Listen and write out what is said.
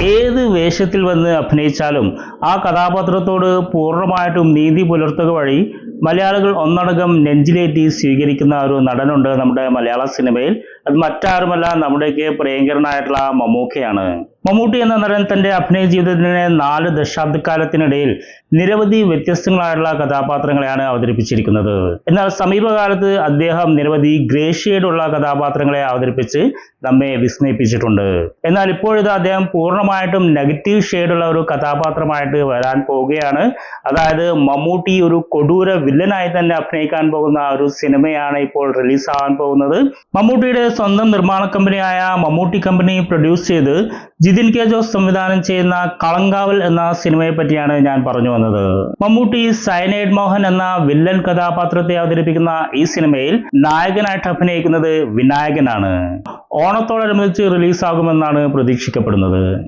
ഏത് വേഷത്തിൽ വന്ന് അഭിനയിച്ചാലും ആ കഥാപാത്രത്തോട് പൂർണ്ണമായിട്ടും നീതി പുലർത്തുക വഴി മലയാളികൾ ഒന്നടങ്കം നെഞ്ചിലേറ്റി സ്വീകരിക്കുന്ന ഒരു നടനുണ്ട് നമ്മുടെ മലയാള സിനിമയിൽ. അത് മറ്റാരുമല്ല, നമ്മുടെയൊക്കെ പ്രിയങ്കരനായിട്ടുള്ള മമ്മൂക്കയാണ്. മമ്മൂട്ടി എന്ന നടൻ തന്റെ അഭിനയ ജീവിതത്തിന് 4 ദശാബ്ദക്കാലത്തിനിടയിൽ നിരവധി വ്യത്യസ്തങ്ങളായിട്ടുള്ള കഥാപാത്രങ്ങളെയാണ് അവതരിപ്പിച്ചിരിക്കുന്നത്. എന്നാൽ സമീപകാലത്ത് അദ്ദേഹം നിരവധി ഗ്രേ ഷെയ്ഡുള്ള കഥാപാത്രങ്ങളെ അവതരിപ്പിച്ച് നമ്മെ വിസ്മയിപ്പിച്ചിട്ടുണ്ട്. എന്നാൽ ഇപ്പോഴിത് അദ്ദേഹം പൂർണ്ണമായിട്ടും നെഗറ്റീവ് ഷെയ്ഡുള്ള ഒരു കഥാപാത്രമായിട്ട് വരാൻ പോവുകയാണ്. അതായത് മമ്മൂട്ടി ഒരു കൊടൂര വില്ലനായി തന്നെ അഭിനയിക്കാൻ പോകുന്ന ഒരു സിനിമയാണ് ഇപ്പോൾ റിലീസാവാൻ പോകുന്നത്. മമ്മൂട്ടിയുടെ സ്വന്തം നിർമ്മാണ കമ്പനിയായ മമ്മൂട്ടി കമ്പനി പ്രൊഡ്യൂസ് ചെയ്ത് ജിതിൻ കെ ജോസ് സംവിധാനം ചെയ്യുന്ന കളങ്കാവൽ എന്ന സിനിമയെ പറ്റിയാണ് ഞാൻ പറഞ്ഞു വന്നത്. മമ്മൂട്ടി സയനൈഡ് മോഹൻ എന്ന വില്ലൻ കഥാപാത്രത്തെ അവതരിപ്പിക്കുന്ന ഈ സിനിമയിൽ നായകനായിട്ട് അഭിനയിക്കുന്നത് വിനായകനാണ്. ഓണത്തോടനുബന്ധിച്ച് റിലീസാകുമെന്നാണ് പ്രതീക്ഷിക്കപ്പെടുന്നത്.